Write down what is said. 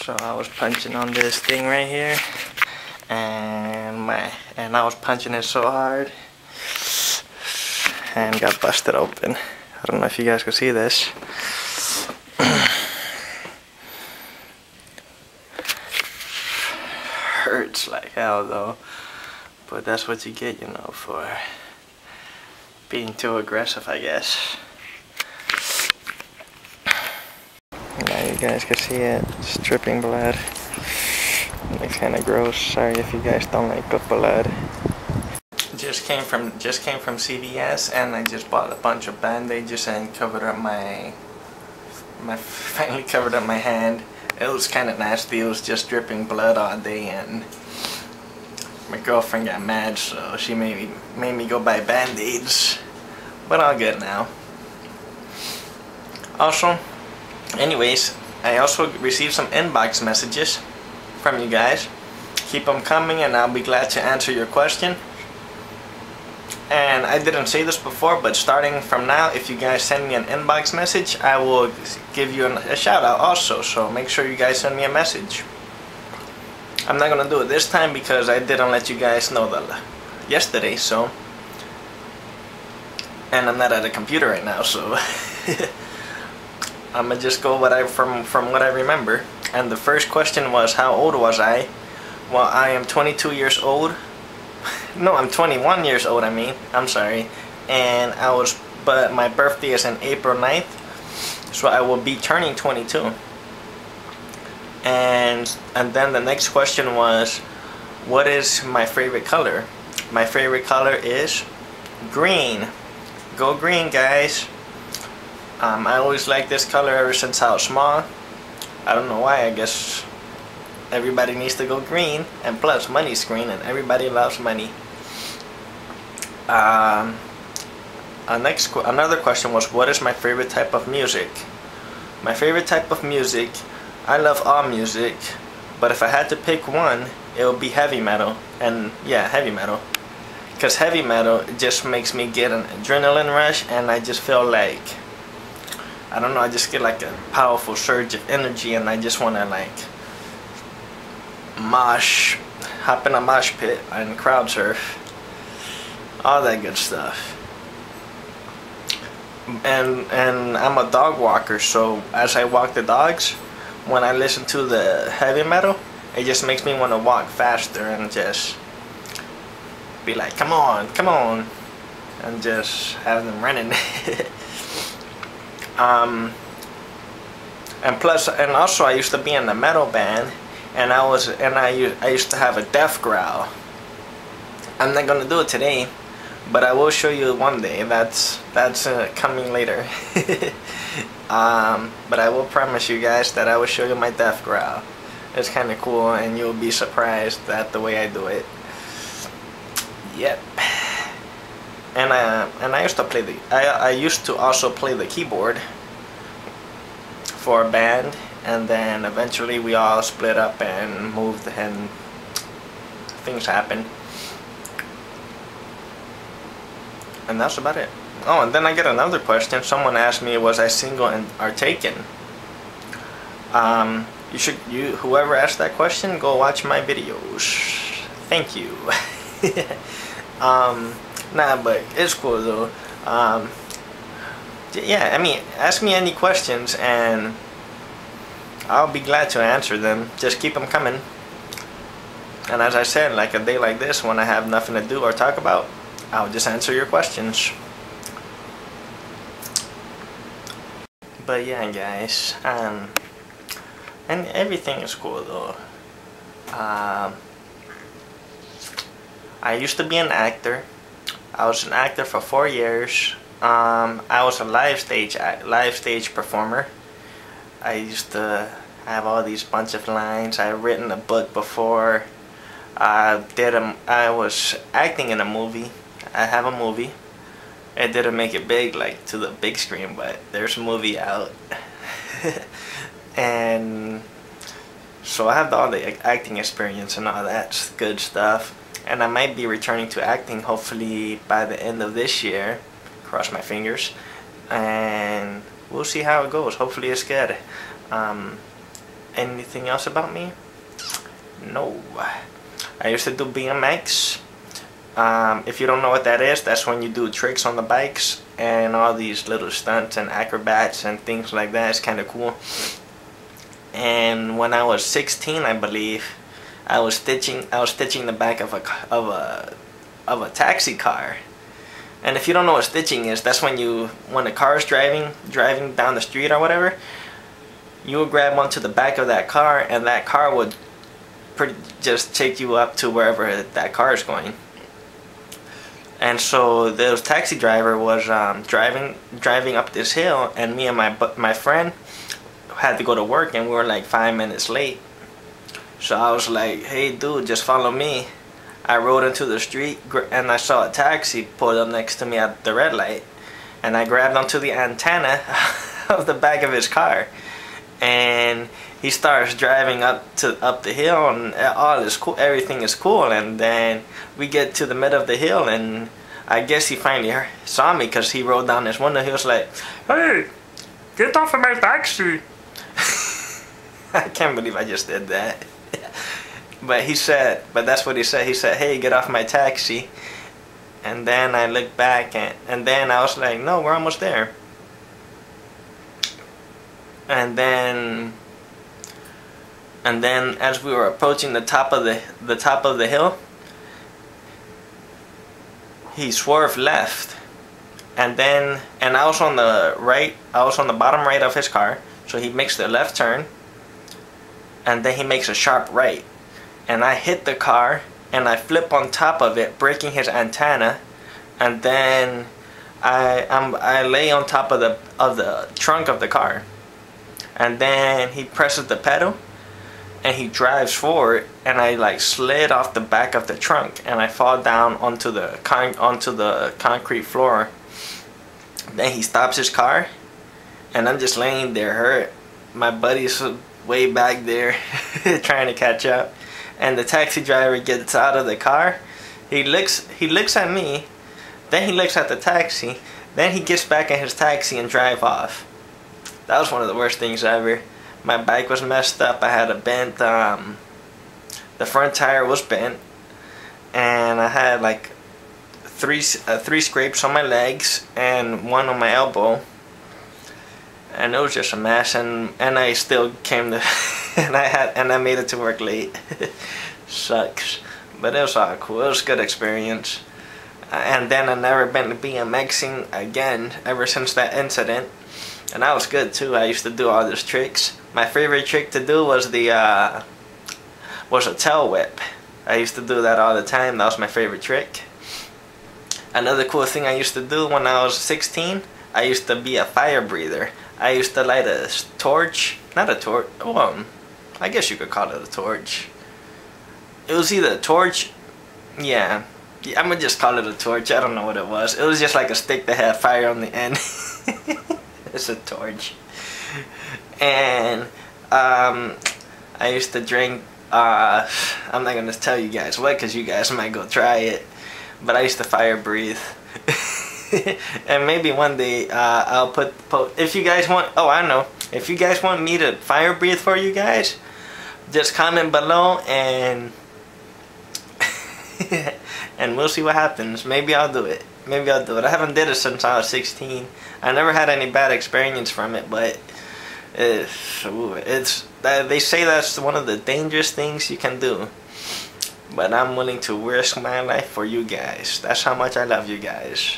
So I was punching on this thing right here, and I was punching it so hard and got busted open. I don't know if you guys can see this. Hurts like hell though, but that's what you get, you know, for being too aggressive, I guess. Now you guys can see it, it's dripping blood. It's kind of gross. Sorry if you guys don't like the blood. Just came from CVS, and I just bought a bunch of bandages and covered up finally covered up my hand. It was kind of nasty. It was just dripping blood all day, and my girlfriend got mad, so she made me go buy band-aids. But all good now. Also, anyways, I also received some inbox messages from you guys. Keep them coming, and I'll be glad to answer your question. And I didn't say this before, but starting from now, if you guys send me an inbox message, I will give you a shout out also. So make sure you guys send me a message. I'm not gonna do it this time because I didn't let you guys know that yesterday. So, and I'm not at a computer right now, so I'm gonna just go from what I remember. And the first question was, how old was I? Well, I am 22 years old. No, I'm 21 years old, I'm sorry. And but my birthday is on April 9th, so I will be turning 22. And then the next question was, what is my favorite color? My favorite color is green. Go green, guys. I always liked this color ever since I was small. I don't know why. I guess everybody needs to go green, and plus money's green, and everybody loves money. Another question was, what is my favorite type of music? My favorite type of music, I love all music, but if I had to pick one, it would be heavy metal. And yeah, heavy metal, because heavy metal just makes me get an adrenaline rush, and I just feel like, I don't know, I just get like a powerful surge of energy, and I just want to like hop in a mosh pit and crowd surf, all that good stuff. And I'm a dog walker, so as I walk the dogs, when I listen to the heavy metal, it just makes me want to walk faster and just be like, come on, come on, and just have them running. And also I used to be in a metal band, and I used to have a death growl. I'm not gonna do it today, but I will show you one day. That's coming later. But I will promise you guys that I will show you my death growl. It's kind of cool, and you'll be surprised at the way I do it. Yep. And I used to play I used to also play the keyboard for a band, and then eventually we all split up and moved, and things happened. And that's about it. Oh, and then I get another question. Someone asked me, was I single or taken? Whoever asked that question, go watch my videos. Thank you. Nah, but it's cool though. Yeah, I mean, ask me any questions and I'll be glad to answer them. Just keep them coming. And as I said, like a day like this, when I have nothing to do or talk about, I'll just answer your questions. But yeah, guys, and everything is cool though. I used to be an actor. I was an actor for 4 years. I was a live stage performer. I used to have all these bunch of lines. I've written a book before. I was acting in a movie. I have a movie. It didn't make it big, like to the big screen, but there's a movie out. And so I have all the acting experience and all that good stuff. And I might be returning to acting hopefully by the end of this year. Cross my fingers. And we'll see how it goes. Hopefully it's good. Anything else about me? No. I used to do BMX. If you don't know what that is, that's when you do tricks on the bikes and all these little stunts and acrobats and things like that. It's kind of cool. And when I was 16, I believe, I was stitching the back of a taxi car. And if you don't know what stitching is, that's when a car is driving down the street or whatever, you will grab onto the back of that car, and that car would just take you up to wherever that car is going. And so the taxi driver was driving up this hill, and me and my friend had to go to work, and we were like 5 minutes late. So I was like, hey dude, just follow me. I rode into the street and I saw a taxi pull up next to me at the red light, and I grabbed onto the antenna of the back of his car, and he starts driving up the hill, and all is cool, everything is cool. And then we get to the middle of the hill, and I guess he finally saw me because he rolled down his window. He was like, hey, get off of my taxi. I can't believe I just did that. But that's what he said. He said, hey, get off my taxi. And then I looked back, and then I was like, no, we're almost there. And then as we were approaching the top of the hill, he swerved left. And I was on the bottom right of his car, so he makes the left turn, and then he makes a sharp right. And I hit the car, and I flip on top of it, breaking his antenna, and then I lay on top of the trunk of the car, and then he presses the pedal, and he drives forward, and I like slid off the back of the trunk, and I fall down onto the concrete floor. Then he stops his car, and I'm just laying there hurt. My buddy's way back there trying to catch up. And the taxi driver gets out of the car. He looks at me, then he looks at the taxi, then he gets back in his taxi and drive off. That was one of the worst things ever. My bike was messed up. I had a bent, the front tire was bent, and I had like three scrapes on my legs and one on my elbow. And it was just a mess, and I still came to and I made it to work late. Sucks, but it was all cool. It was a good experience. And then I never been to BMXing again ever since that incident, and that was good too. I used to do all these tricks. My favorite trick to do was a tail whip. I used to do that all the time. That was my favorite trick. Another cool thing I used to do when I was 16, I used to be a fire breather. I used to light a torch, not a torch, well, I guess you could call it a torch. It was either a torch, yeah, I'm gonna just call it a torch. I don't know what it was. It was just like a stick that had fire on the end. It's a torch. And I used to drink, I'm not gonna tell you guys what, because you guys might go try it, but I used to fire breathe. And maybe one day I'll put if you guys want, oh I know, if you guys want me to fire breathe for you guys, just comment below, and and we'll see what happens. Maybe I'll do it. Maybe I'll do it. I haven't did it since I was 16. I never had any bad experience from it, but they say that's one of the dangerous things you can do. But I'm willing to risk my life for you guys. That's how much I love you guys.